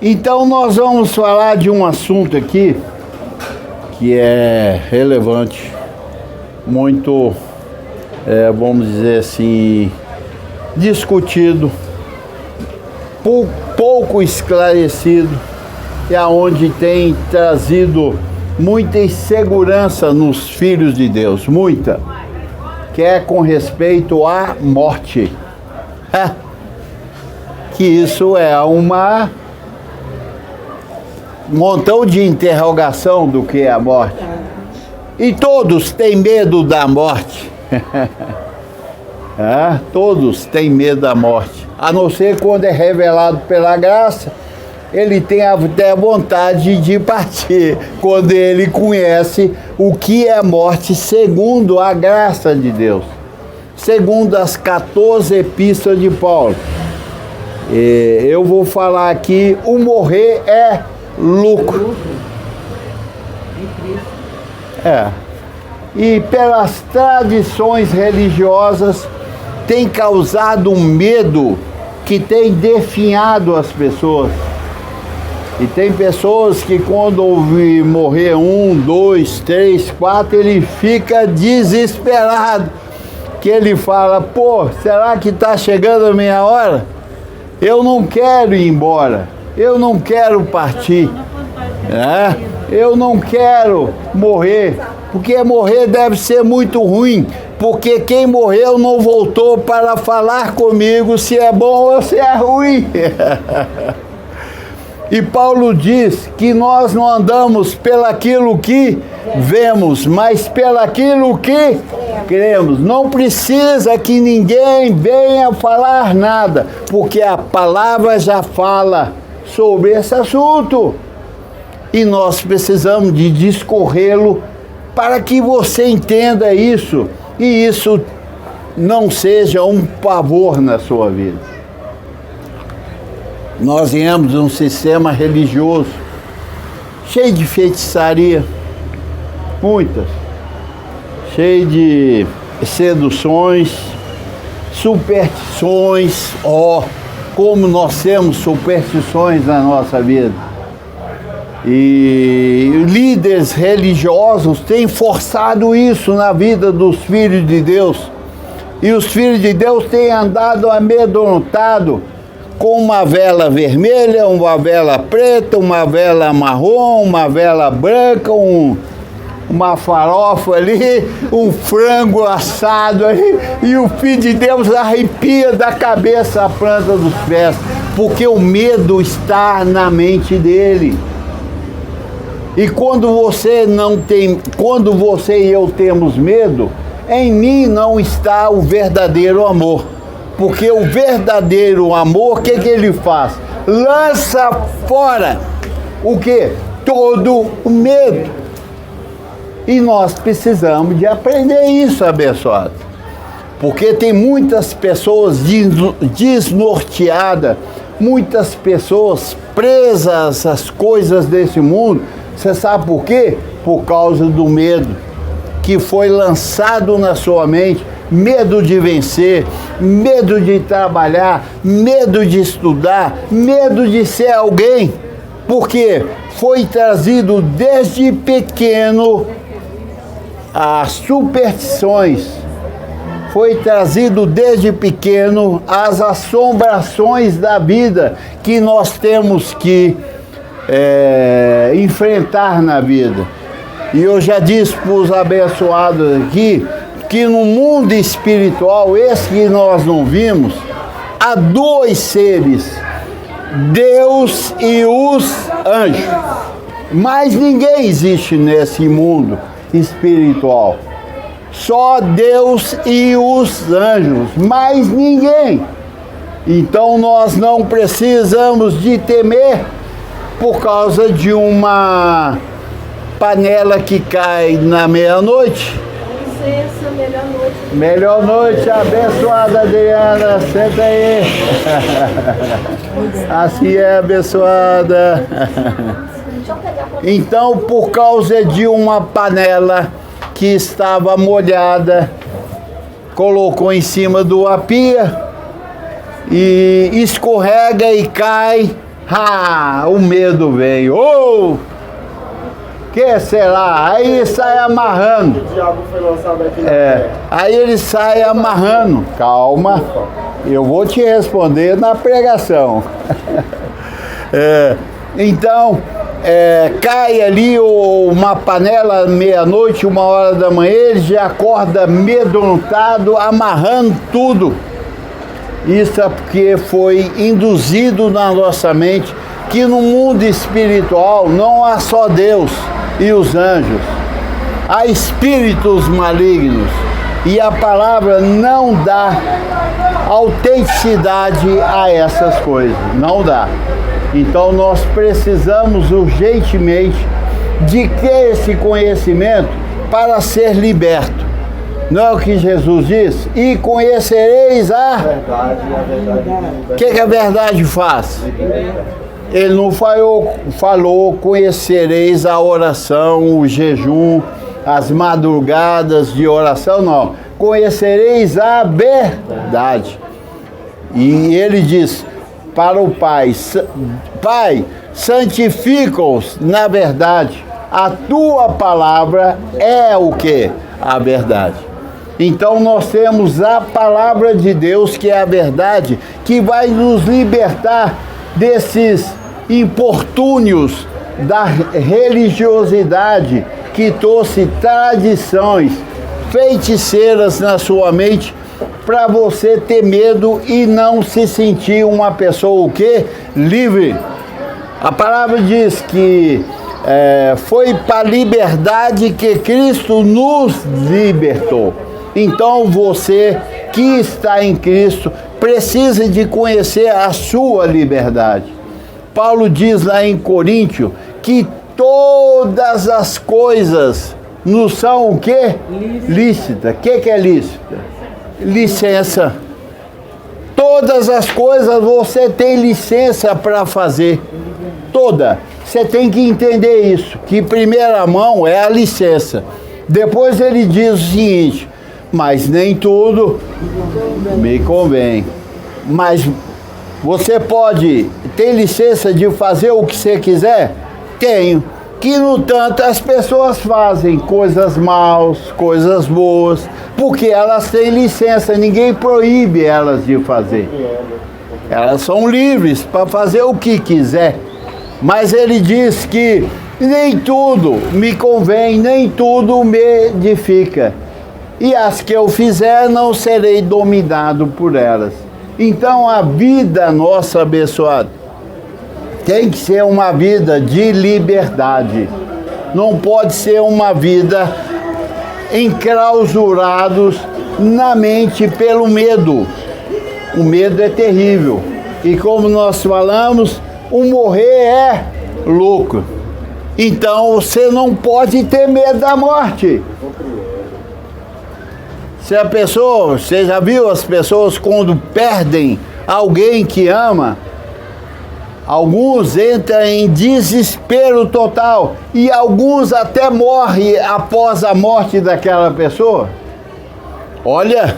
Então nós vamos falar de um assunto aqui que é relevante, muito, vamos dizer assim, discutido, pouco esclarecido, e aonde tem trazido muita insegurança nos filhos de Deus, muita, que é com respeito à morte. Que isso é um montão de interrogação do que é a morte. E todos têm medo da morte. Todos têm medo da morte. A não ser quando é revelado pela graça, ele tem até vontade de partir, quando ele conhece o que é morte segundo a graça de Deus, segundo as 14 epístolas de Paulo. Eu vou falar aqui, o morrer é lucro. E pelas tradições religiosas tem causado um medo que tem definhado as pessoas. E tem pessoas que quando ouvir morrer 1, 2, 3, 4, ele fica desesperado. Que ele fala, será que está chegando a minha hora? Eu não quero ir embora, eu não quero partir, eu não quero morrer, porque morrer deve ser muito ruim, porque quem morreu não voltou para falar comigo se é bom ou se é ruim. E Paulo diz que nós não andamos pelaquilo que vemos, mas pelaquilo que cremos. Não precisa que ninguém venha falar nada, porque a palavra já fala sobre esse assunto. E nós precisamos de discorrê-lo para que você entenda isso, e isso não seja um pavor na sua vida. Nós viemos de um sistema religioso cheio de feitiçaria, muitas, cheio de seduções, superstições. Como nós temos superstições na nossa vida. E líderes religiosos têm forçado isso na vida dos filhos de Deus. E os filhos de Deus têm andado amedrontados, com uma vela vermelha, uma vela preta, uma vela marrom, uma vela branca, uma farofa ali, um frango assado ali, e o Filho de Deus arrepia da cabeça à planta dos pés, porque o medo está na mente dele. E quando você e eu temos medo, em mim não está o verdadeiro amor. Porque o verdadeiro amor, o que ele faz? Lança fora o quê? Todo o medo. E nós precisamos de aprender isso, abençoado. Porque tem muitas pessoas desnorteadas, muitas pessoas presas às coisas desse mundo. Você sabe por quê? Por causa do medo que foi lançado na sua mente. Medo de vencer, medo de trabalhar, medo de estudar, medo de ser alguém, porque foi trazido desde pequeno as superstições, foi trazido desde pequeno as assombrações da vida que nós temos que enfrentar na vida. E eu já disse para os abençoados aqui, que no mundo espiritual, esse que nós não vimos, há dois seres, Deus e os anjos. Mas ninguém existe nesse mundo espiritual. Só Deus e os anjos, mais ninguém. Então nós não precisamos de temer por causa de uma panela que cai na meia-noite. Melhor noite. Melhor noite, abençoada Adriana, senta aí. Assim é, abençoada. Então, por causa de uma panela que estava molhada, colocou em cima do pia e escorrega e cai O medo vem. Que será? Aí sai amarrando. O diabo foi lançado aqui na Aí ele sai amarrando. Calma, eu vou te responder na pregação. Então, cai ali uma panela meia-noite, 1h da manhã, ele já acorda amedrontado, amarrando tudo. Isso é porque foi induzido na nossa mente que no mundo espiritual não há só Deus e os anjos, há espíritos malignos, e a palavra não dá autenticidade a essas coisas, não dá. Então nós precisamos urgentemente de ter esse conhecimento para ser liberto. Não é o que Jesus diz? E conhecereis a verdade. O que a verdade faz? Ele não falou conhecereis a oração, o jejum, as madrugadas de oração, não. Conhecereis a verdade. E ele diz para o Pai: Pai, santifica-os na verdade. A tua palavra é o quê? A verdade. Então nós temos a palavra de Deus, que é a verdade, que vai nos libertar desses importúnios da religiosidade que trouxe tradições feiticeiras na sua mente para você ter medo e não se sentir uma pessoa o quê? Livre. A palavra diz que foi para a liberdade que Cristo nos libertou. Então você que está em Cristo precisa de conhecer a sua liberdade. Paulo diz lá em Coríntios que todas as coisas nos são o quê? Lícita. O que é lícita? Licença. Todas as coisas você tem licença para fazer. Toda. Você tem que entender isso, que primeira mão é a licença. Depois ele diz o seguinte: mas nem tudo me convém. Mas você pode ter licença de fazer o que você quiser? Tenho. Que, no tanto, as pessoas fazem coisas maus, coisas boas, porque elas têm licença, ninguém proíbe elas de fazer. Elas são livres para fazer o que quiser. Mas ele diz que nem tudo me convém, nem tudo me edifica. E as que eu fizer, não serei dominado por elas. Então a vida nossa abençoada tem que ser uma vida de liberdade. Não pode ser uma vida enclausurados na mente pelo medo. O medo é terrível. E como nós falamos, o morrer é lucro. Então você não pode ter medo da morte. Se a pessoa, você já viu as pessoas quando perdem alguém que ama? Alguns entram em desespero total e alguns até morrem após a morte daquela pessoa. Olha,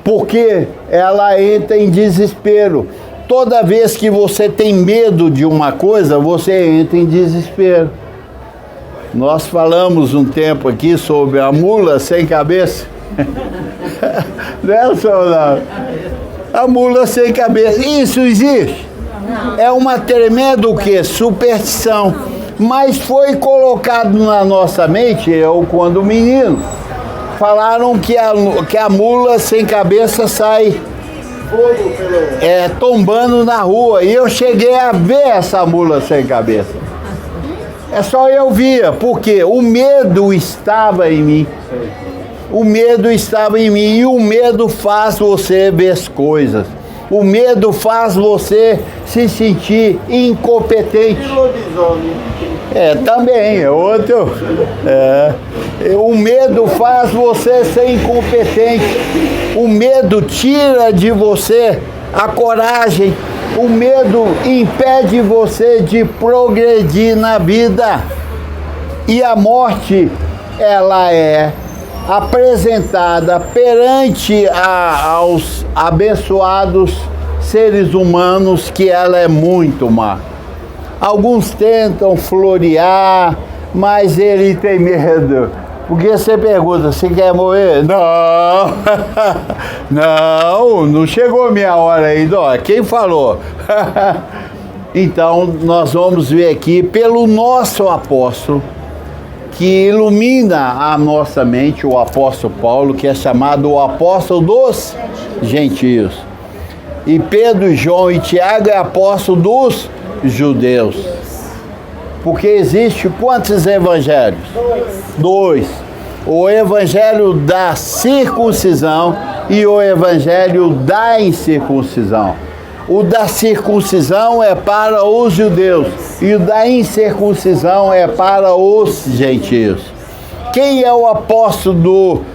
porque ela entra em desespero. Toda vez que você tem medo de uma coisa, você entra em desespero. Nós falamos um tempo aqui sobre a mula sem cabeça. Não é, senhor? A mula sem cabeça. Isso existe? É uma tremenda o quê? Superstição. Mas foi colocado na nossa mente, eu quando menino, falaram que a mula sem cabeça sai tombando na rua. E eu cheguei a ver essa mula sem cabeça. É só eu via, porque o medo estava em mim. O medo estava em mim. E o medo faz você ver as coisas. O medo faz você se sentir incompetente. Também, é outro. O medo faz você ser incompetente. O medo tira de você a coragem. O medo impede você de progredir na vida. E a morte, ela é apresentada perante aos abençoados seres humanos que ela é muito má. Alguns tentam florear, mas ele tem medo. Porque você pergunta, você quer morrer? Não, não chegou minha hora ainda, ó, quem falou? Então, nós vamos ver aqui pelo nosso apóstolo, que ilumina a nossa mente, o apóstolo Paulo, que é chamado o apóstolo dos gentios. E Pedro, João e Tiago é apóstolo dos judeus. Porque existe quantos evangelhos? Dois. O evangelho da circuncisão e o evangelho da incircuncisão. O da circuncisão é para os judeus e o da incircuncisão é para os gentios. Quem é o apóstolo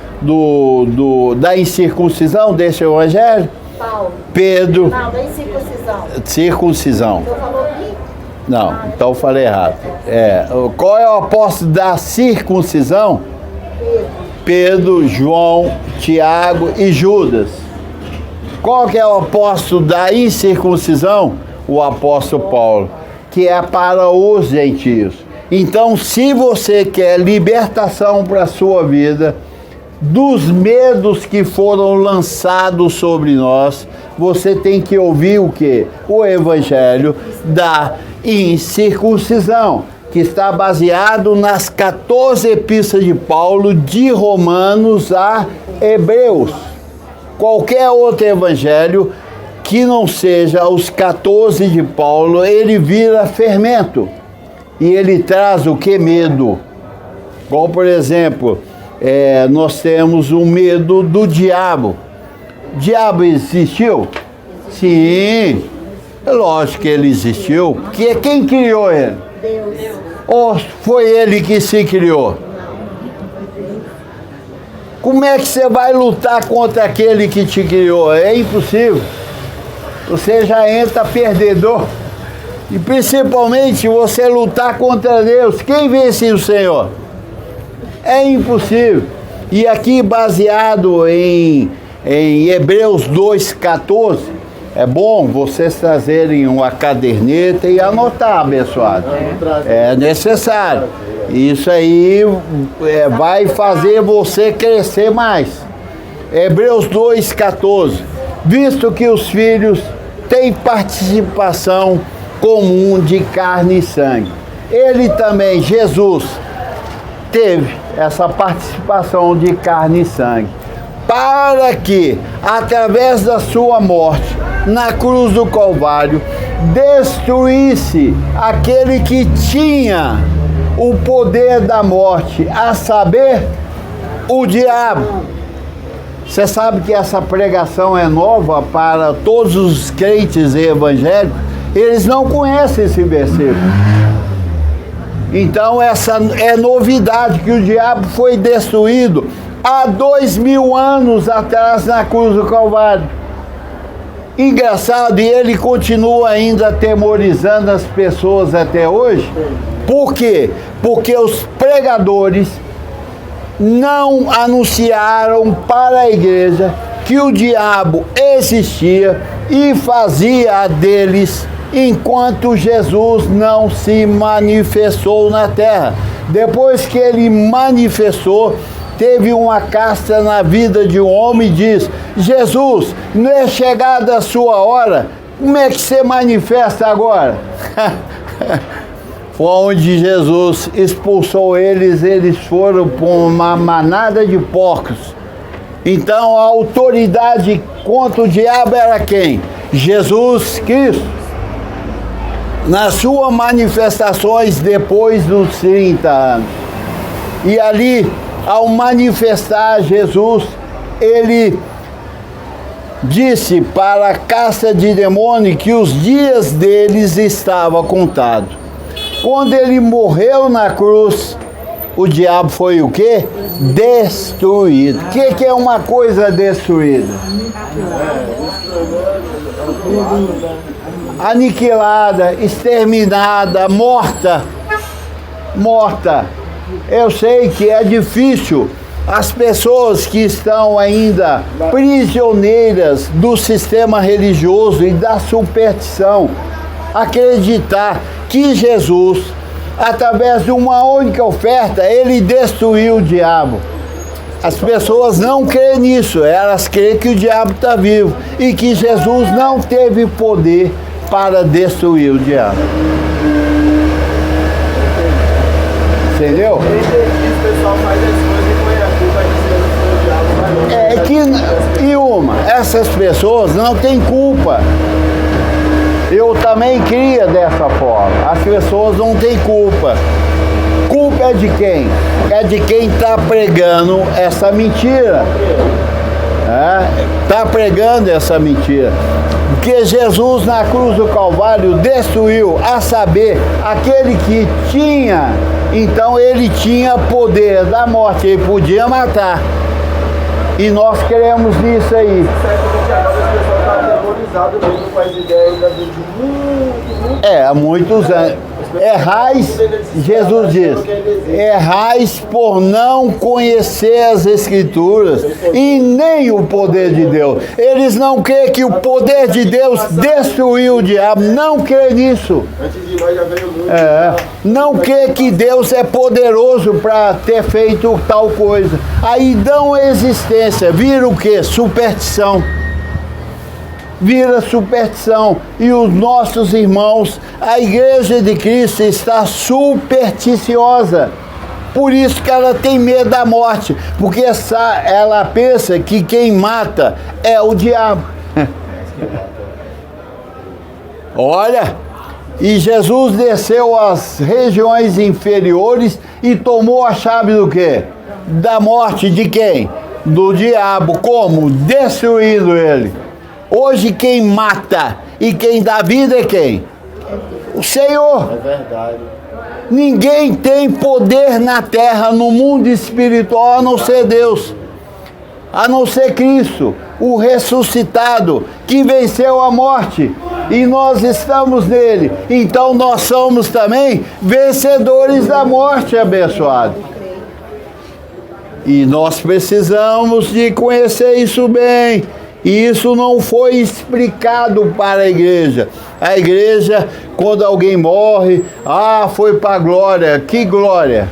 da incircuncisão desse evangelho? Paulo. Pedro. Não, da incircuncisão. Circuncisão. Então falou aqui? Não, então eu falei errado. Qual é o apóstolo da circuncisão? Pedro, João, Tiago e Judas. Qual que é o apóstolo da incircuncisão? O apóstolo Paulo, que é para os gentios. Então, se você quer libertação para a sua vida, dos medos que foram lançados sobre nós, você tem que ouvir o quê? O evangelho da incircuncisão, que está baseado nas 14 epístolas de Paulo, de Romanos a Hebreus. Qualquer outro evangelho que não seja os 14 de Paulo, ele vira fermento. E ele traz o que? Medo. Igual, por exemplo, nós temos o medo do diabo. O diabo existiu? Sim, é lógico que ele existiu. Porque quem criou ele? Deus. Ou foi ele que se criou? Como é que você vai lutar contra aquele que te criou? É impossível. Você já entra perdedor. E principalmente você lutar contra Deus. Quem vence o Senhor? É impossível. E aqui baseado em Hebreus 2,14, é bom vocês trazerem uma caderneta e anotar, abençoado. É necessário. Isso aí vai fazer você crescer mais. Hebreus 2,14. Visto que os filhos têm participação comum de carne e sangue. Ele também, Jesus, teve essa participação de carne e sangue, para que, através da sua morte na cruz do Calvário, destruísse aquele que tinha o poder da morte, a saber, o diabo. Você sabe que essa pregação é nova para todos os crentes evangélicos? Eles não conhecem esse versículo. Então essa é novidade, que o diabo foi destruído há 2000 anos atrás na cruz do Calvário. Engraçado, e ele continua ainda atemorizando as pessoas até hoje. Por quê? Porque os pregadores não anunciaram para a igreja que o diabo existia e fazia deles enquanto Jesus não se manifestou na terra. Depois que ele manifestou, teve uma castra na vida de um homem e diz: Jesus, não é chegada a sua hora? Como é que você manifesta agora? Foi onde Jesus expulsou eles, eles foram por uma manada de porcos. Então a autoridade contra o diabo era quem? Jesus Cristo. Nas suas manifestações depois dos 30 anos. E ali, ao manifestar Jesus, ele disse para a caça de demônio que os dias deles estavam contados. Quando ele morreu na cruz, o diabo foi o quê? Destruído. O que é uma coisa destruída? Aniquilada, exterminada, morta. Eu sei que é difícil As pessoas que estão ainda prisioneiras do sistema religioso e da superstição, acreditar que Jesus, através de uma única oferta, ele destruiu o diabo. As pessoas não creem nisso, elas creem que o diabo está vivo e que Jesus não teve poder para destruir o diabo. Entendeu? O pessoal faz as coisas e põe a culpa dizendo que o diabo vai. É que, essas pessoas não têm culpa. Eu também cria dessa forma. As pessoas não têm culpa. Culpa é de quem? É de quem está pregando essa mentira. Está pregando essa mentira. Porque Jesus na cruz do Calvário destruiu, a saber, aquele que tinha, então ele tinha poder da morte, ele podia matar. E nós cremos nisso aí. Não faz ideia ainda de muito. Há muitos anos. Errais, Jesus diz, errais por não conhecer as Escrituras e nem o poder de Deus. Eles não creem que o poder de Deus destruiu o diabo, não creem nisso. Antes de nós já veio muito. Não creem que Deus é poderoso para ter feito tal coisa. Aí dão existência, vira o quê? Superstição. Vira superstição. E os nossos irmãos, a Igreja de Cristo está supersticiosa. Por isso que ela tem medo da morte. Porque ela pensa que quem mata é o diabo. Olha, e Jesus desceu às regiões inferiores e tomou a chave do quê? Da morte de quem? Do diabo. Como? Destruindo ele. Hoje quem mata e quem dá vida é quem? O Senhor. É verdade. Ninguém tem poder na terra, no mundo espiritual, a não ser Deus. A não ser Cristo, o ressuscitado, que venceu a morte. E nós estamos nele. Então nós somos também vencedores da morte, abençoado. E nós precisamos de conhecer isso bem. E isso não foi explicado para a igreja. A igreja, quando alguém morre, foi para a glória. Que glória?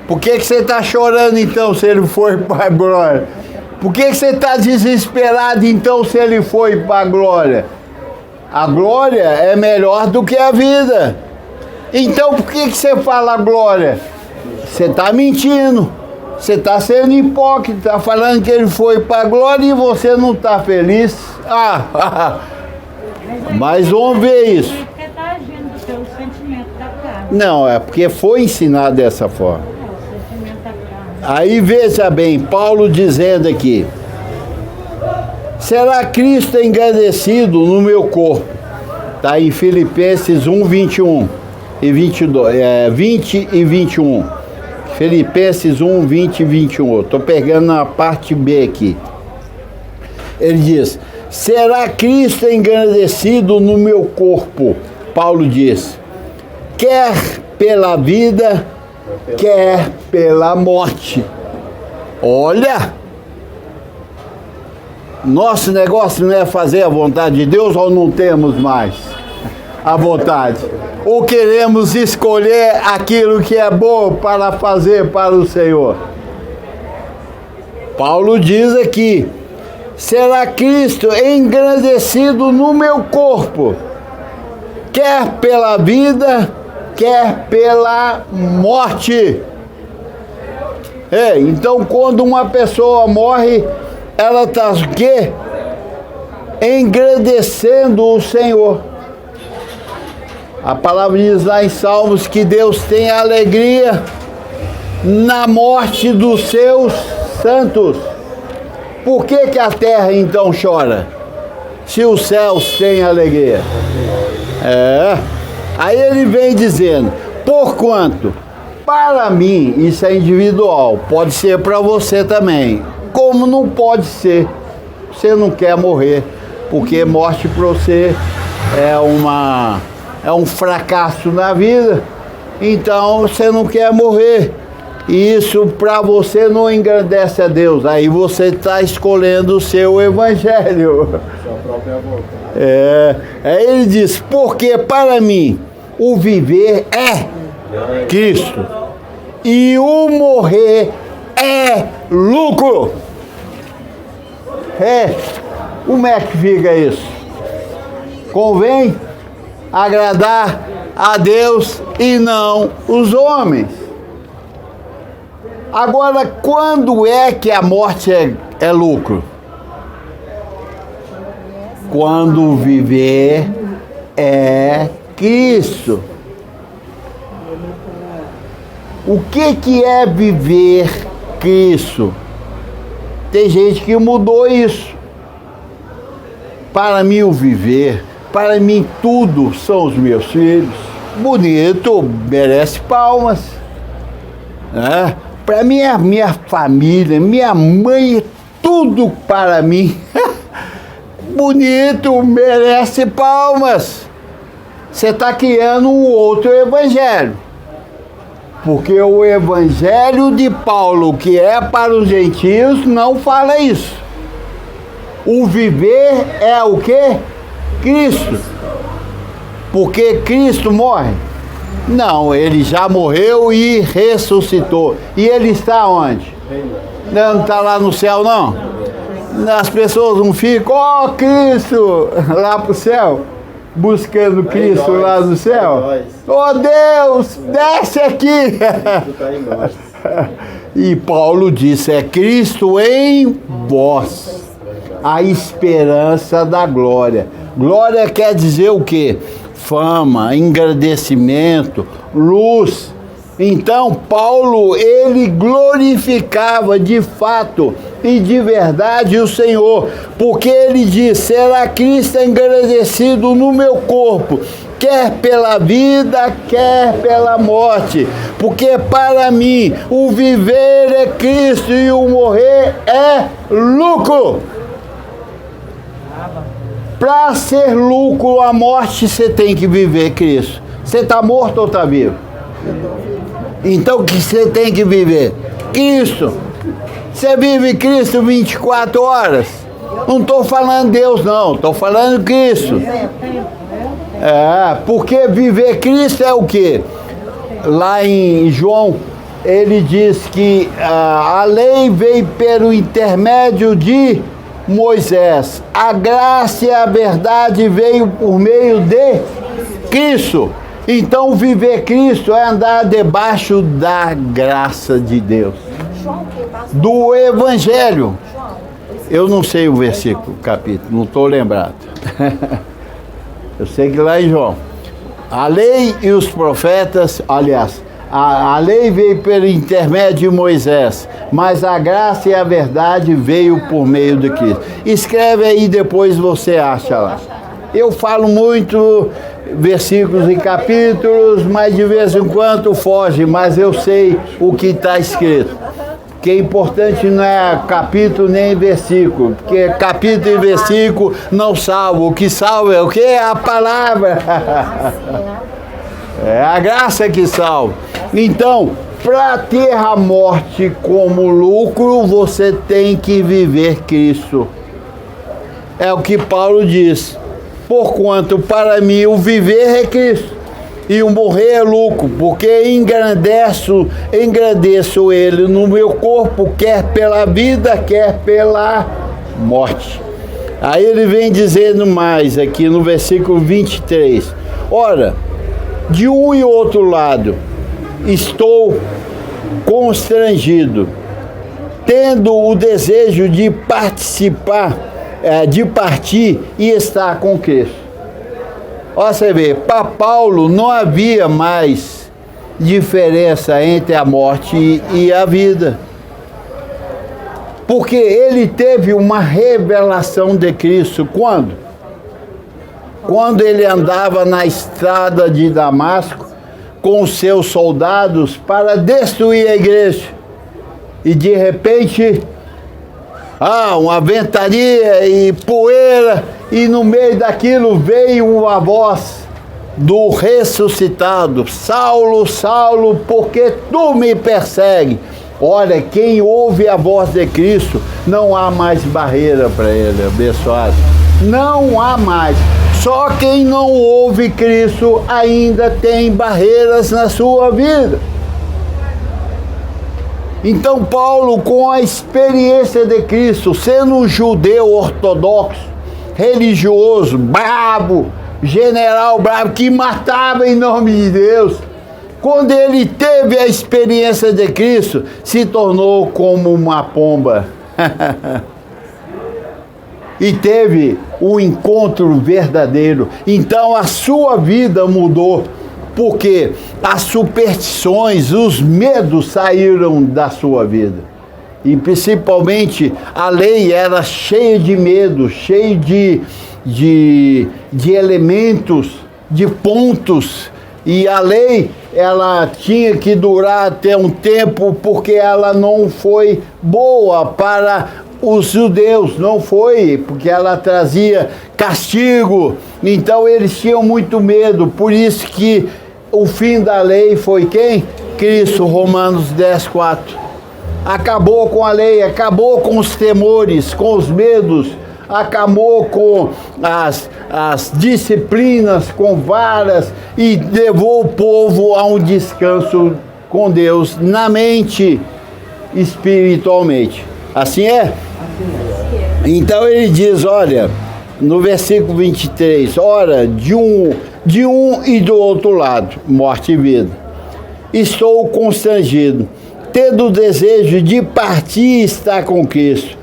Por que você está chorando então se ele foi para a glória? Por que você está desesperado então se ele foi para a glória? A glória é melhor do que a vida. Então por que você fala glória? Você está mentindo. Você está sendo hipócrita, está falando que ele foi para a glória e você não está feliz. Mas vamos ver isso. Porque está agindo pelo sentimento da carne. Não, é porque foi ensinado dessa forma. O sentimento da carne. Aí veja bem, Paulo dizendo aqui: será Cristo engrandecido no meu corpo? Está em Filipenses 1, 21 e 22, 20 e 21. Filipenses 1, 20 e 21. Estou pegando na parte B aqui. Ele diz: será Cristo engrandecido no meu corpo? Paulo diz: quer pela vida, quer pela morte. Olha! Nosso negócio não é fazer a vontade de Deus ou não temos mais a vontade? Ou queremos escolher aquilo que é bom para fazer para o Senhor? Paulo diz aqui: será Cristo engrandecido no meu corpo, quer pela vida, quer pela morte. Então quando uma pessoa morre, ela está o quê? Engrandecendo o Senhor. A palavra diz lá em Salmos que Deus tem alegria na morte dos seus santos. Por que a terra então chora? Se os céus têm alegria. Aí ele vem dizendo: porquanto, para mim, isso é individual, pode ser para você também. Como não pode ser? Você não quer morrer, porque morte para você é um fracasso na vida, então você não quer morrer. Isso para você não engrandece a Deus. Aí você está escolhendo o seu evangelho. Sua própria vontade. Ele diz, porque para mim o viver é Cristo e o morrer é lucro. Como é que fica isso? Convém agradar a Deus e não os homens. Agora, quando é que a morte é lucro? Quando viver é Cristo. O que é viver Cristo? Tem gente que mudou isso. Para mim o viver, para mim tudo são os meus filhos. Bonito, merece palmas. Para mim é a minha família, minha mãe, tudo para mim. Bonito, merece palmas. Você está criando um outro evangelho. Porque o evangelho de Paulo, que é para os gentios, não fala isso. O viver é o quê? Cristo. Porque Cristo morre? Não, ele já morreu e ressuscitou. E ele está onde? Não está lá no céu, não? As pessoas não ficam, ó Cristo, lá pro céu, buscando Cristo lá no céu. Ó Deus, desce aqui. E Paulo disse, é Cristo em vós, a esperança da glória. Glória quer dizer o quê? Fama, engrandecimento, luz. Então Paulo, ele glorificava de fato e de verdade o Senhor, porque ele diz, será Cristo engrandecido no meu corpo, quer pela vida, quer pela morte, porque para mim o viver é Cristo e o morrer é lucro. Para ser lucro a morte, você tem que viver Cristo. Você está morto ou está vivo? Então o que você tem que viver? Cristo. Você vive Cristo 24 horas? Não estou falando Deus não, estou falando Cristo. Porque viver Cristo é o quê? Lá em João, ele diz que a lei veio pelo intermédio de Moisés. A graça e a verdade veio por meio de Cristo. Então, viver Cristo é andar debaixo da graça de Deus. Do Evangelho. Eu não sei o versículo, o capítulo, não estou lembrado. Eu sei que lá em João. A lei e os profetas, aliás, a lei veio pelo intermédio de Moisés, mas a graça e a verdade veio por meio de Cristo. Escreve aí, depois você acha lá. Eu falo muito versículos e capítulos, mas de vez em quando foge, mas eu sei o que está escrito. O que é importante não é capítulo nem versículo, porque capítulo e versículo não salvam. O que salva é o que? A palavra. É a graça que salva. Então, para ter a morte como lucro, você tem que viver Cristo. É o que Paulo diz. Porquanto para mim o viver é Cristo e o morrer é lucro, porque engrandeço ele no meu corpo, quer pela vida, quer pela morte. Aí ele vem dizendo mais aqui no versículo 23. Ora, de um e outro lado, estou constrangido, tendo o desejo de participar, de partir e estar com Cristo. Ó, você vê, para Paulo não havia mais diferença entre a morte e a vida. Porque ele teve uma revelação de Cristo. Quando? Quando ele andava na estrada de Damasco com os seus soldados para destruir a igreja. E de repente, uma ventania e poeira, e no meio daquilo veio uma voz do ressuscitado: Saulo, Saulo, por que tu me persegues? Olha, quem ouve a voz de Cristo, não há mais barreira para ele, abençoado. Não há mais. Só quem não ouve Cristo ainda tem barreiras na sua vida. Então Paulo, com a experiência de Cristo, sendo um judeu ortodoxo, religioso, brabo, general brabo, que matava em nome de Deus, quando ele teve a experiência de Cristo, se tornou como uma pomba. E teve um encontro verdadeiro. Então a sua vida mudou, porque as superstições, os medos saíram da sua vida. E principalmente a lei era cheia de medo, cheia de elementos, de pontos. E a lei, ela tinha que durar até um tempo, porque ela não foi boa para os judeus, não foi, porque ela trazia castigo. Então eles tinham muito medo, por isso que o fim da lei foi quem? Cristo, Romanos 10:4. Acabou com a lei, acabou com os temores, com os medos, acabou com as disciplinas, com varas, e levou o povo a um descanso com Deus, na mente, espiritualmente. Assim é? Então ele diz, olha, no versículo 23, ora, de um e do outro lado, morte e vida, estou constrangido, tendo o desejo de partir e estar com Cristo,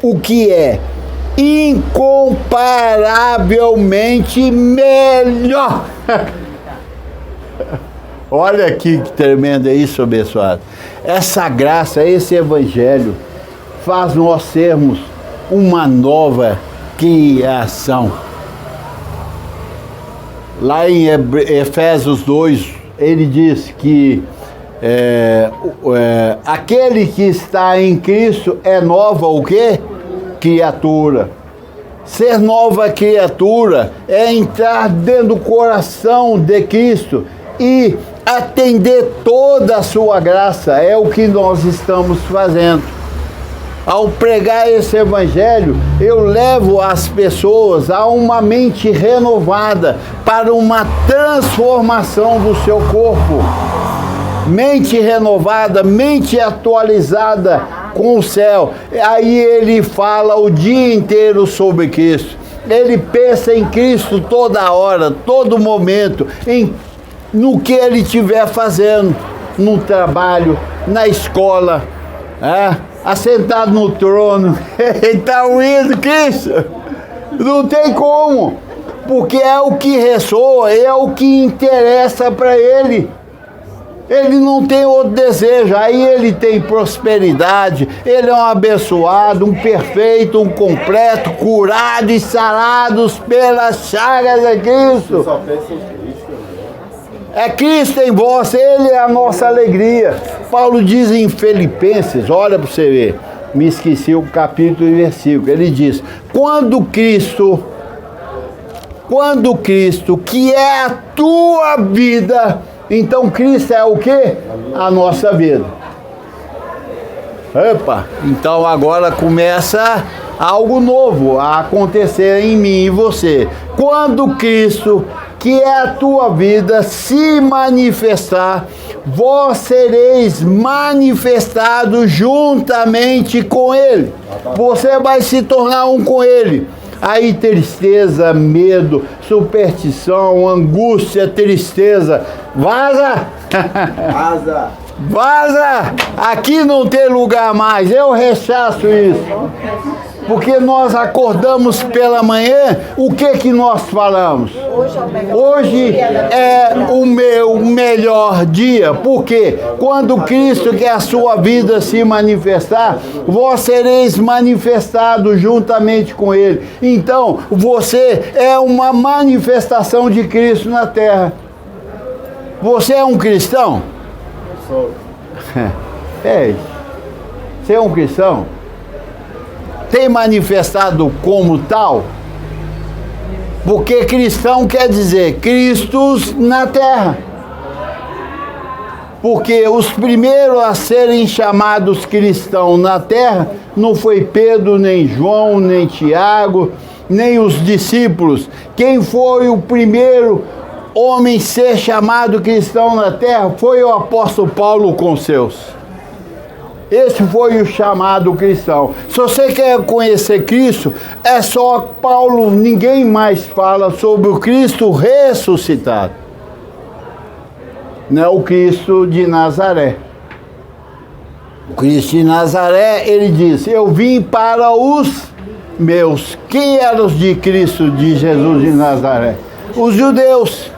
o que é incomparavelmente melhor. Olha aqui que tremendo é isso, abençoado. Essa graça, esse evangelho faz nós sermos uma nova criação. Lá em Efésios 2, ele diz que aquele que está em Cristo é nova o quê? Criatura. Ser nova criatura é entrar dentro do coração de Cristo e atender toda a sua graça. É o que nós estamos fazendo. Ao pregar esse evangelho, eu levo as pessoas a uma mente renovada para uma transformação do seu corpo. Mente renovada, mente atualizada com o céu. Aí ele fala o dia inteiro sobre Cristo. Ele pensa em Cristo toda hora, todo momento, no que ele estiver fazendo, no trabalho, na escola, assentado no trono. Ele está ouvindo Cristo. Não tem como, porque é o que ressoa, é o que interessa para ele. Ele não tem outro desejo. Aí ele tem prosperidade, ele é um abençoado, um perfeito, um completo, curado e sarados pelas chagas de Cristo. Só pensa em Cristo. É Cristo em vós, ele é a nossa alegria. Paulo diz em Filipenses, olha para você ver, me esqueci o capítulo e versículo, ele diz, quando Cristo, que é a tua vida, então Cristo é o quê? A nossa vida. Opa, então agora começa algo novo a acontecer em mim e você. Quando Cristo, que é a tua vida, se manifestar, vós sereis manifestados juntamente com Ele. Você vai se tornar um com Ele. Aí tristeza, medo, superstição, angústia, tristeza, vaza! Vaza! Vaza! Aqui não tem lugar mais, eu rechaço isso. Porque nós acordamos pela manhã, o que nós falamos? Hoje é o meu melhor dia. Porque quando Cristo, que é a sua vida, se manifestar, vós sereis manifestados juntamente com Ele. Então, você é uma manifestação de Cristo na terra. Você é um cristão? Sou. Você é um cristão? Tem manifestado como tal? Porque cristão quer dizer Cristos na terra. Porque os primeiros a serem chamados cristãos na terra não foi Pedro, nem João, nem Tiago, nem os discípulos. Quem foi o primeiro homem a ser chamado cristão na terra foi o apóstolo Paulo com seus. Esse foi o chamado cristão. Se você quer conhecer Cristo, é só Paulo, ninguém mais fala sobre o Cristo ressuscitado. Não é o Cristo de Nazaré. O Cristo de Nazaré, ele disse, eu vim para os meus. Quem eram os de Cristo, de Jesus de Nazaré? Os judeus.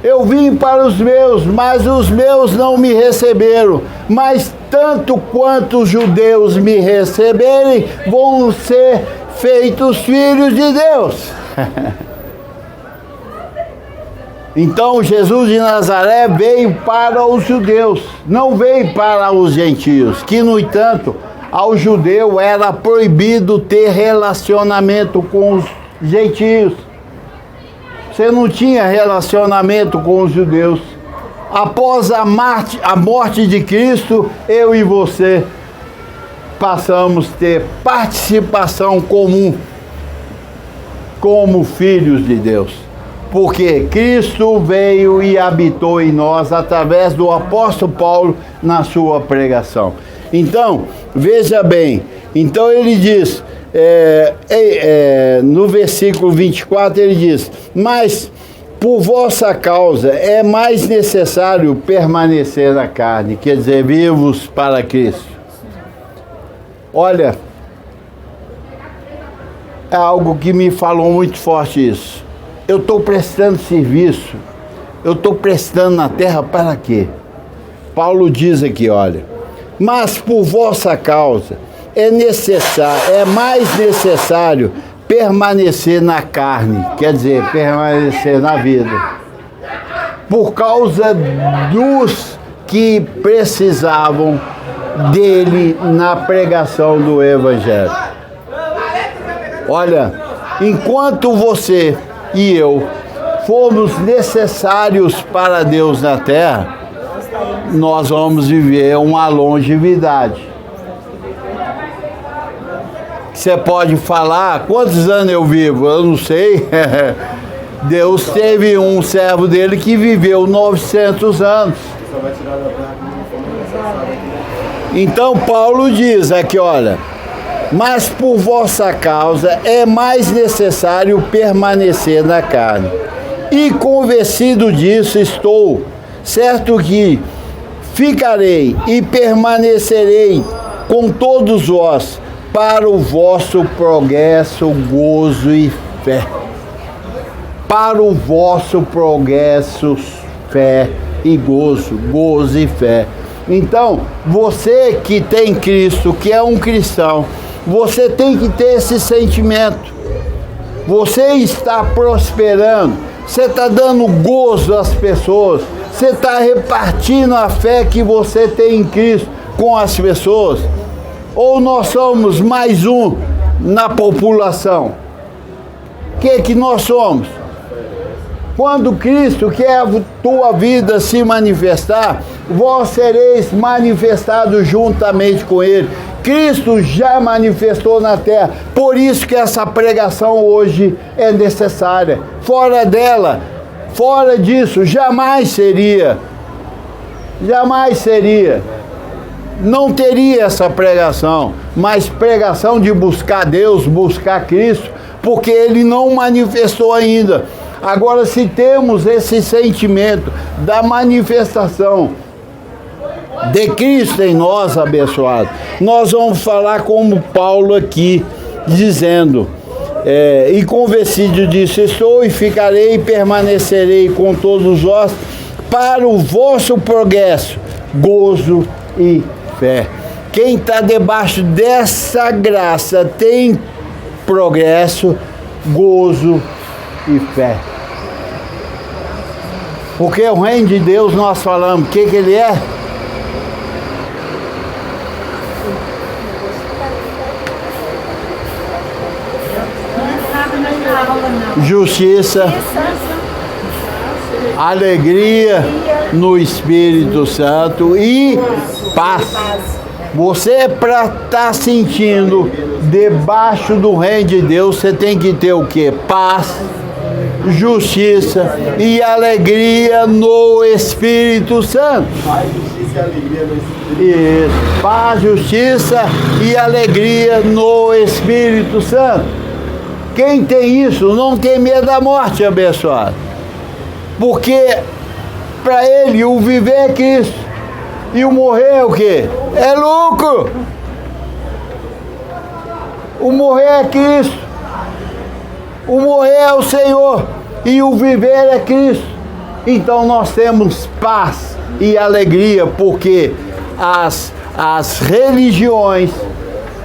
Eu vim para os meus, mas os meus não me receberam. Mas tanto quanto os judeus me receberem, vão ser feitos filhos de Deus. Então Jesus de Nazaré veio para os judeus, não veio para os gentios, que no entanto, ao judeu era proibido ter relacionamento com os gentios. Você não tinha relacionamento com os judeus. Após a morte de Cristo, eu e você passamos a ter participação comum como filhos de Deus. Porque Cristo veio e habitou em nós através do apóstolo Paulo na sua pregação. Então, veja bem, então ele diz, no versículo 24 ele diz, mas por vossa causa é mais necessário permanecer na carne, quer dizer, vivos para Cristo. Olha, é algo que me falou muito forte isso. Eu estou prestando serviço, eu estou prestando na terra para quê? Paulo diz aqui, olha, mas por vossa causa é mais necessário permanecer na carne, quer dizer, permanecer na vida, por causa dos que precisavam dele na pregação do Evangelho. Olha, enquanto você e eu formos necessários para Deus na terra, nós vamos viver uma longevidade. Você pode falar, quantos anos eu vivo? Eu não sei. Deus teve um servo dele que viveu 900 anos. Então Paulo diz aqui, olha, mas por vossa causa é mais necessário permanecer na carne. E convencido disso estou, certo que ficarei e permanecerei com todos vós para o vosso progresso, gozo e fé. Para o vosso progresso, fé e gozo e fé. Então, você que tem Cristo, que é um cristão, você tem que ter esse sentimento. Você está prosperando, você está dando gozo às pessoas, você está repartindo a fé que você tem em Cristo com as pessoas. Ou nós somos mais um na população? O que nós somos? Quando Cristo quer a tua vida se manifestar, vós sereis manifestados juntamente com Ele. Cristo já manifestou na terra, por isso que essa pregação hoje é necessária. Fora dela, fora disso, jamais seria. Não teria essa pregação, mas pregação de buscar Deus, buscar Cristo, porque Ele não manifestou ainda. Agora, se temos esse sentimento da manifestação de Cristo em nós, abençoado, nós vamos falar como Paulo aqui, dizendo, e convencido disso estou, e ficarei e permanecerei com todos vós para o vosso progresso, gozo e fé. Quem está debaixo dessa graça tem progresso, gozo e fé. Porque o reino de Deus, nós falamos, o que ele é? justiça, alegria no Espírito Santo e paz. Você, para estar sentindo debaixo do reino de Deus, você tem que ter o quê? Paz, justiça e alegria no Espírito Santo. Paz, justiça e alegria no Espírito. Isso. Paz, justiça e alegria no Espírito Santo. Quem tem isso não tem medo da morte, abençoado. Porque para ele o viver é Cristo e o morrer é o quê? É lucro. O morrer é Cristo. O morrer é o Senhor e o viver é Cristo. Então nós temos paz e alegria, porque as religiões,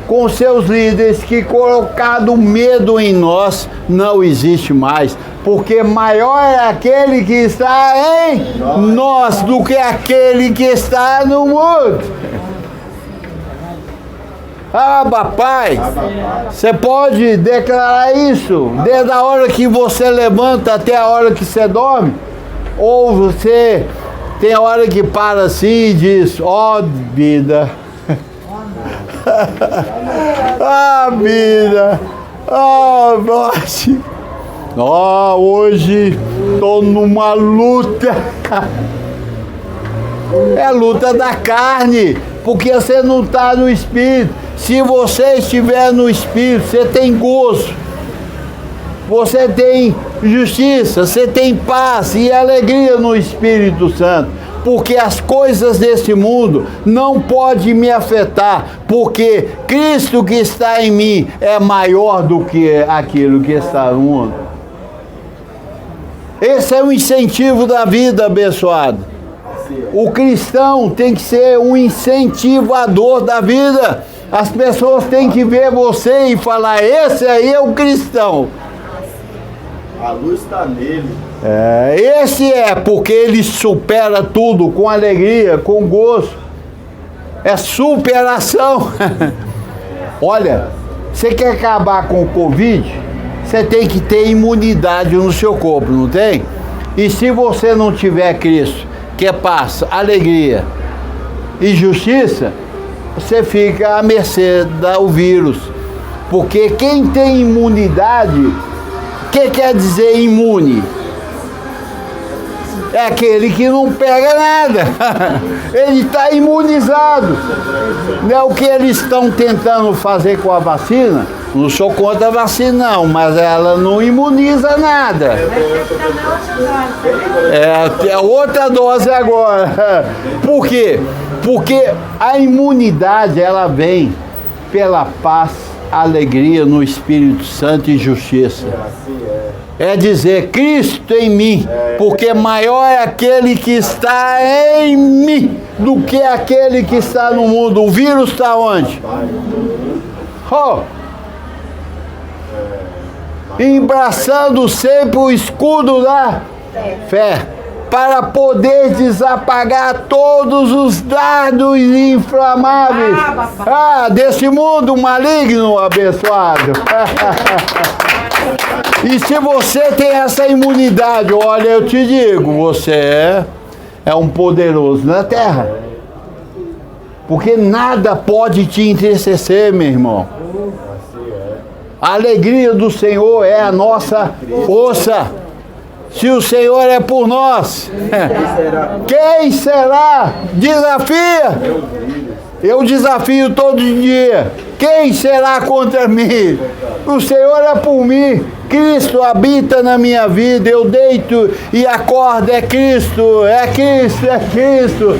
com seus líderes que colocado medo em nós, não existe mais. Porque maior é aquele que está em nós do que aquele que está no mundo. Ah, papai, você pode declarar isso desde a hora que você levanta até a hora que você dorme? Ou você tem a hora que para assim e diz, ó vida, ah vida, ah morte, ó hoje estou numa luta, é luta da carne, porque você não está no Espírito. Se você estiver no Espírito, você tem gozo, você tem justiça, você tem paz e alegria no Espírito Santo, porque as coisas desse mundo não podem me afetar, porque Cristo que está em mim é maior do que aquilo que está no mundo. Esse é o incentivo da vida, abençoado. O cristão tem que ser um incentivador da vida. As pessoas têm que ver você e falar, esse aí é o cristão. A luz está nele. Esse é, porque ele supera tudo com alegria, com gozo. É superação. Olha, você quer acabar com o Covid? Você tem que ter imunidade no seu corpo, não tem? E se você não tiver Cristo, que é paz, alegria e justiça, você fica à mercê do vírus. Porque quem tem imunidade, o que quer dizer imune? É aquele que não pega nada. Ele está imunizado. Não é o que eles estão tentando fazer com a vacina? Não sou contra a vacina não, mas ela não imuniza nada. É outra dose agora. Por quê? Porque a imunidade, ela vem pela paz, alegria no Espírito Santo e justiça. É dizer, Cristo em mim, porque maior é aquele que está em mim do que aquele que está no mundo. O vírus está onde? Embraçando sempre o escudo da fé, para poder desapagar todos os dardos inflamáveis desse mundo maligno, abençoado. E se você tem essa imunidade, olha, eu te digo, você é um poderoso na terra. Porque nada pode te entristecer, meu irmão. A alegria do Senhor é a nossa força. Se o Senhor é por nós, quem será? Desafia! Eu desafio todo dia. Quem será contra mim? O Senhor é por mim. Cristo habita na minha vida. Eu deito e acordo. É Cristo, é Cristo, é Cristo.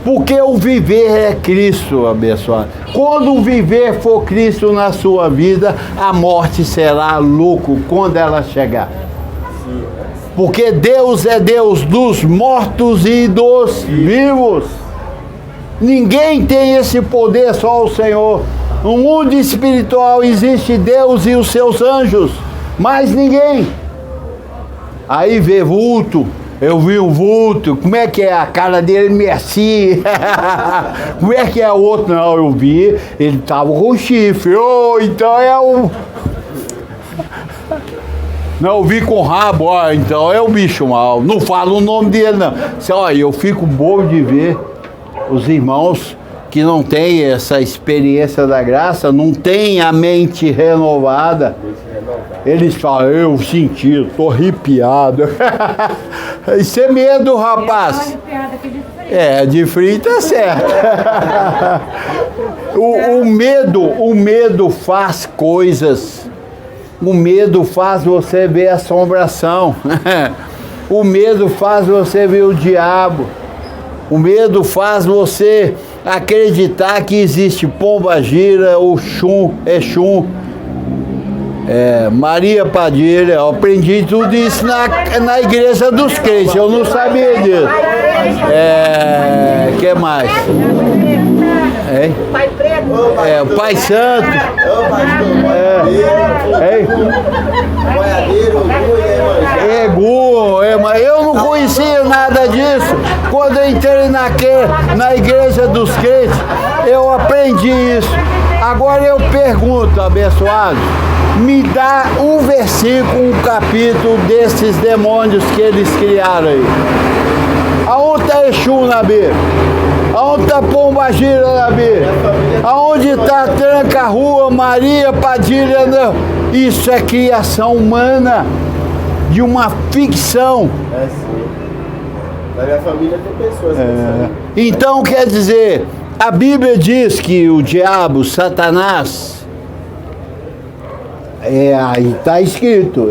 Porque o viver é Cristo, abençoado. Quando o viver for Cristo na sua vida, a morte será lucro quando ela chegar. Porque Deus é Deus dos mortos e dos vivos. Ninguém tem esse poder, só o Senhor. No mundo espiritual existe Deus e os seus anjos, mais ninguém. Aí vê vulto, eu vi um vulto, como é que é a cara dele, Messi? Como é que é o outro? Não, eu vi, ele estava com chifre, então é o... Não, eu vi com rabo, ó, então é o bicho mau. Não falo o nome dele, não. Olha, eu fico bobo de ver os irmãos que não têm essa experiência da graça, não têm a mente renovada. Eles falam, eu senti, tô arrepiado. Isso é medo, rapaz. De frio tá certo. O medo faz coisas. O medo faz você ver assombração. O medo faz você ver o diabo. O medo faz você acreditar que existe pomba-gira, Oxum, Exum, Maria Padilha. Eu aprendi tudo isso na igreja dos crentes, eu não sabia disso. Que mais? Pai Preto. O Pai Santo. Eu não conhecia nada disso. Quando eu entrei na igreja dos crentes, eu aprendi isso. Agora eu pergunto, abençoado, me dá um versículo, um capítulo desses demônios que eles criaram aí. Aonde está Exu na Bíblia? Aonde está Pomba-gira na Bíblia? Aonde está Tranca-Rua, Maria Padilha? Não. Isso é criação humana, de uma ficção. Sim. Na minha família tem pessoas assim. Então quer dizer, a Bíblia diz que o diabo, Satanás, aí está escrito.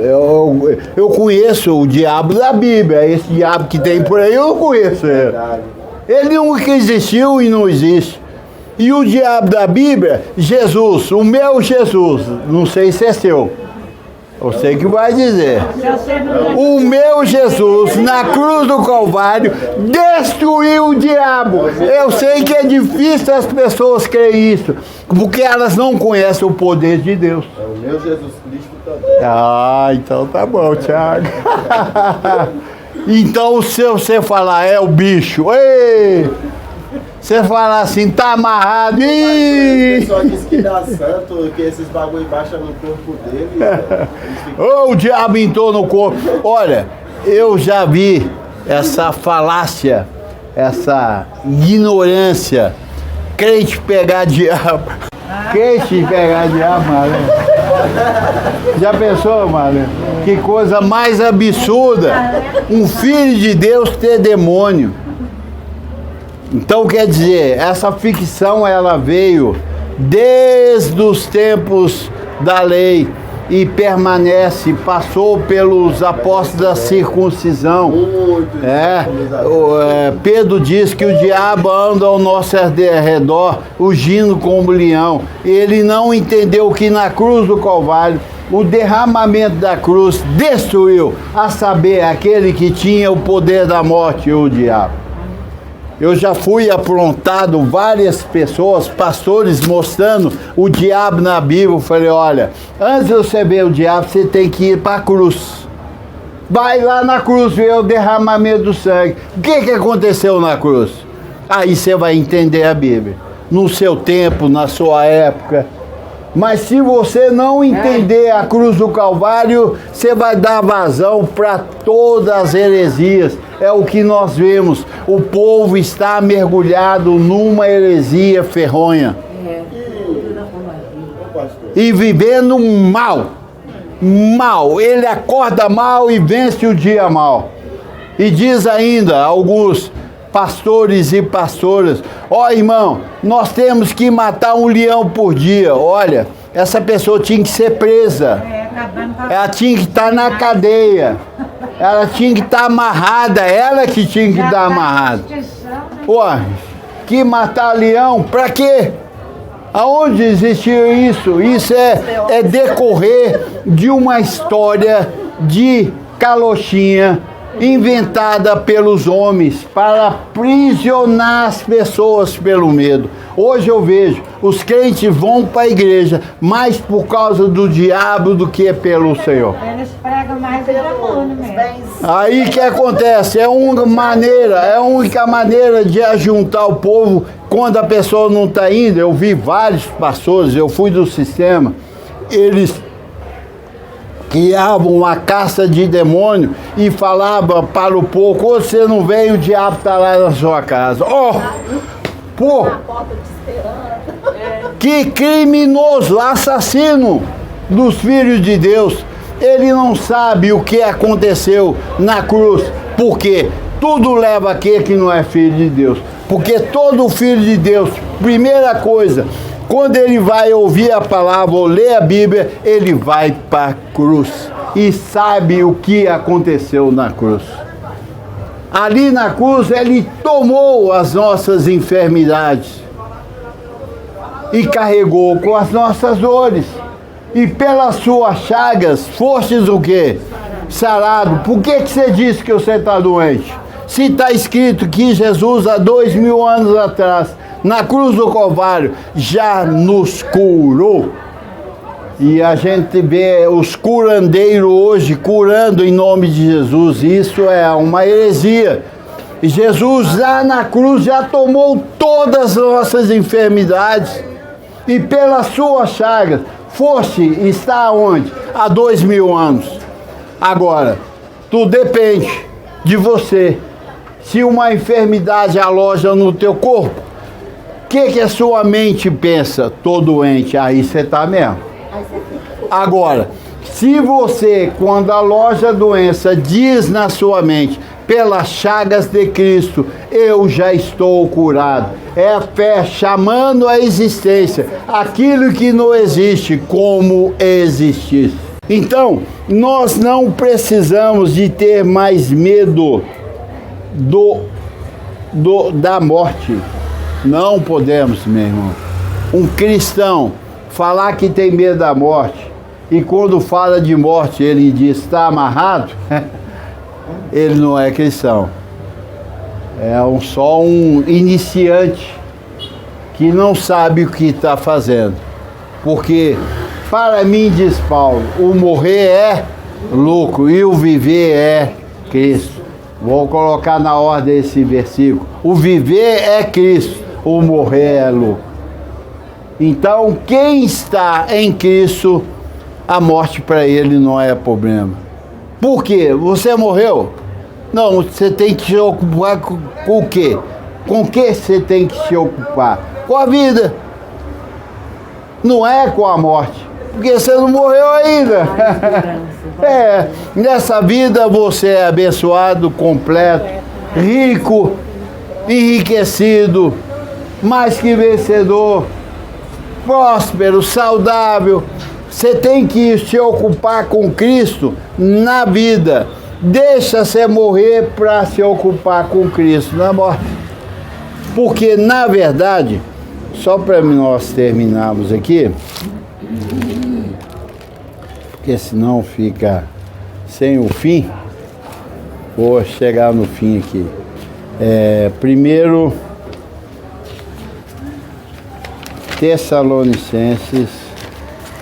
Eu conheço o diabo da Bíblia. Esse diabo que tem por aí eu não conheço ele. Ele nunca existiu e não existe. E o diabo da Bíblia, Jesus, o meu Jesus, não sei se é seu. Eu sei que vai dizer. O meu Jesus, na cruz do Calvário, destruiu o diabo. Eu sei que é difícil as pessoas crerem isso, porque elas não conhecem o poder de Deus. O meu Jesus Cristo também. Então tá bom, Thiago. Então, se você falar, é o bicho, ei! Você falar assim, tá amarrado, O pessoal diz que dá santo, que esses bagulho baixam no corpo dele. O diabo entrou no corpo. Olha, eu já vi essa falácia, essa ignorância. Crente pegar diabo. Crente pegar diabo, Marlene. Já pensou, Marlene? Que coisa mais absurda. Um filho de Deus ter demônio. Então quer dizer, essa ficção ela veio desde os tempos da lei e permanece, passou pelos apóstolos da circuncisão. Pedro diz que o diabo anda ao nosso redor, rugindo como leão. Ele não entendeu que na cruz do Calvário, o derramamento da cruz destruiu, a saber, aquele que tinha o poder da morte, o diabo. Eu já fui aprontado várias pessoas, pastores, mostrando o diabo na Bíblia. Eu falei, olha, antes de você ver o diabo, você tem que ir para a cruz. Vai lá na cruz ver o derramamento do sangue. O que aconteceu na cruz? Aí você vai entender a Bíblia. No seu tempo, na sua época. Mas se você não entender a cruz do Calvário, você vai dar vazão para todas as heresias. É o que nós vemos. O povo está mergulhado numa heresia ferronha. E vivendo mal. Mal. Ele acorda mal e vence o dia mal. E diz ainda alguns pastores e pastoras, irmão, nós temos que matar um leão por dia. Olha, essa pessoa tinha que ser presa. Ela tinha que estar na cadeia. Ela tinha que estar amarrada. Ela que tinha que estar amarrada. Que matar leão? Pra quê? Aonde existiu isso? Isso é decorrer de uma história de carochinha inventada pelos homens para aprisionar as pessoas pelo medo. Hoje eu vejo, os crentes vão para a igreja mais por causa do diabo do que pelo Senhor. Eles pregam mais o demônio mesmo. Aí que acontece, é uma maneira, é a única maneira de ajuntar o povo quando a pessoa não está indo. Eu vi vários pastores, eu fui do sistema, eles criava uma caça de demônio e falava para o povo: quando você não vem, o diabo está lá na sua casa. Pô, que criminoso, assassino dos filhos de Deus. Ele não sabe o que aconteceu na cruz, porque tudo leva aquele que não é filho de Deus. Porque todo filho de Deus, primeira coisa, quando ele vai ouvir a palavra ou ler a Bíblia, ele vai para a cruz e sabe o que aconteceu na cruz. Ali na cruz ele tomou as nossas enfermidades e carregou com as nossas dores. E pelas suas chagas fostes o quê? Sarado. Por que você disse que você está doente? Se está escrito que Jesus, há 2000 anos atrás, na cruz do Calvário, já nos curou. E a gente vê os curandeiros hoje curando em nome de Jesus. Isso é uma heresia. E Jesus lá na cruz já tomou todas as nossas enfermidades. E pelas suas chagas, foste está onde? Há 2000 anos. Agora, tudo depende de você. Se uma enfermidade aloja no teu corpo, o que a sua mente pensa? Tô doente, aí você tá mesmo. Agora, se você, quando aloja a doença, diz na sua mente: pelas chagas de Cristo, eu já estou curado. É a fé chamando a existência aquilo que não existe como existisse. Então, nós não precisamos de ter mais medo da morte. Não podemos, meu irmão. Um cristão falar que tem medo da morte e quando fala de morte ele diz está amarrado, ele não é cristão. É só um iniciante que não sabe o que está fazendo. Porque, para mim, diz Paulo, o morrer é lucro e o viver é Cristo. Vou colocar na ordem esse versículo. O viver é Cristo, o morrer é lucro. Então, quem está em Cristo, a morte para ele não é problema. Por quê? Você morreu? Não, você tem que se ocupar com o quê? Com o que você tem que se ocupar? Com a vida. Não é com a morte. Porque você não morreu ainda. Nessa vida você é abençoado, completo, rico, enriquecido, mais que vencedor, próspero, saudável. Você tem que se ocupar com Cristo na vida. Deixa você morrer para se ocupar com Cristo na morte. Porque, na verdade, só para nós terminarmos aqui, porque senão fica sem o fim, vou chegar no fim aqui. Primeiro, Tessalonicenses,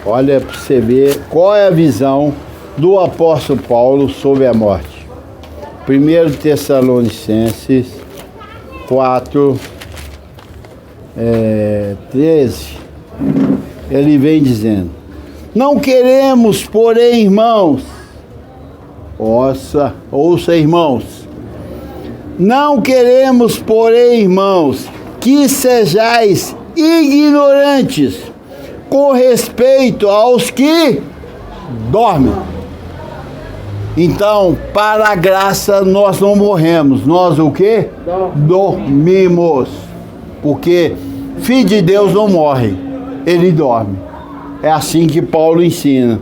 olha para você ver qual é a visão do apóstolo Paulo sobre a morte. 1 Tessalonicenses 4, 13, ele vem dizendo: não queremos, porém, irmãos, ouça irmãos, não queremos, porém, irmãos, que sejais ignorantes com respeito aos que dormem. Então, para a graça, nós não morremos. Nós o quê? Dormimos. Porque filho de Deus não morre, ele dorme. É assim que Paulo ensina.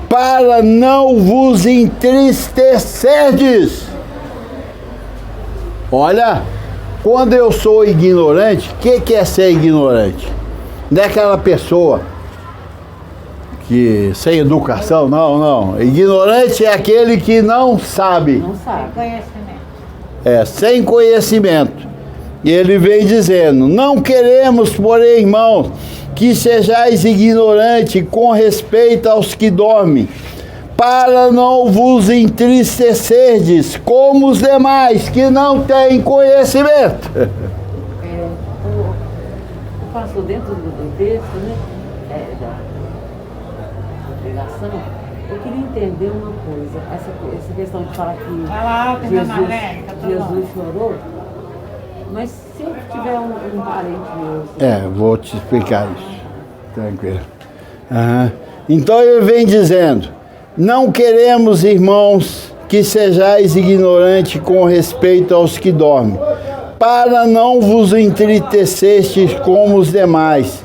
Para não vos entristecerdes. Olha, quando eu sou ignorante, o que é ser ignorante? Não é aquela pessoa que sem educação, não. Ignorante é aquele que não sabe. Não sabe. Conhecimento. Sem conhecimento. E ele vem dizendo: não queremos, porém, irmãos, que sejais ignorantes com respeito aos que dormem, para não vos entristecerdes como os demais que não têm conhecimento. Passou dentro do texto, né? pregação, eu queria entender uma coisa, essa questão de falar que Fala alto, Dona Marlene, tá tudo Jesus chorou, mas se eu tiver um parente meu... Vou te explicar isso. Tranquilo. Aham. Então ele vem dizendo, não queremos, irmãos, que sejais ignorantes com respeito aos que dormem, para não vos entristecestes como os demais,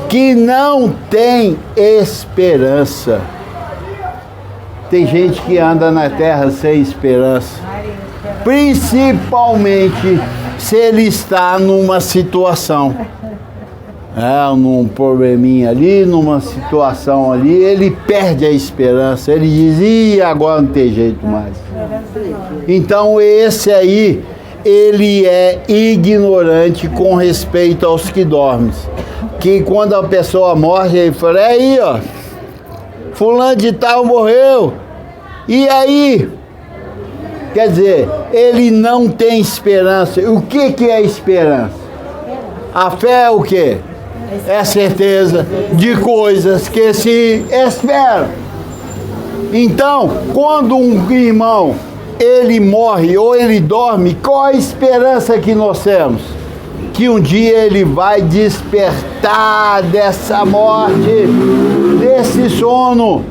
que não têm esperança. Tem gente que anda na terra sem esperança, principalmente se ele está numa situação, num probleminha ali, numa situação ali, ele perde a esperança, ele diz, ih, agora não tem jeito mais. Então esse aí, ele é ignorante com respeito aos que dormem. Que quando a pessoa morre, ele fala, aí ó, fulano de tal morreu, e aí? Quer dizer, ele não tem esperança. O que é esperança? A fé é o quê? É certeza de coisas que se esperam. Então, quando um irmão, ele morre ou ele dorme, qual a esperança que nós temos? Que um dia ele vai despertar dessa morte, desse sono.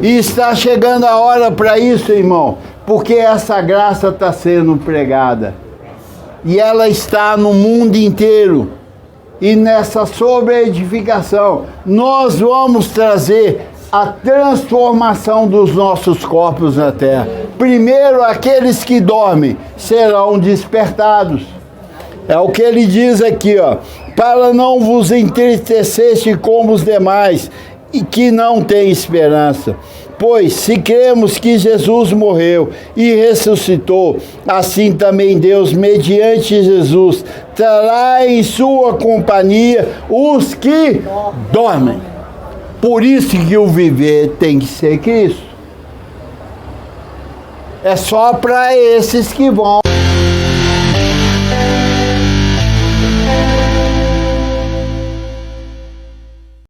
E está chegando a hora para isso, irmão, porque essa graça está sendo pregada. E ela está no mundo inteiro. E nessa sobreedificação, nós vamos trazer a transformação dos nossos corpos na terra. Primeiro, aqueles que dormem serão despertados. É o que ele diz aqui, ó. Para não vos entristeceste como os demais, e que não têm esperança. Pois, se cremos que Jesus morreu e ressuscitou, assim também Deus, mediante Jesus, trará em sua companhia os que dormem. Por isso que o viver tem que ser Cristo. É só para esses que vão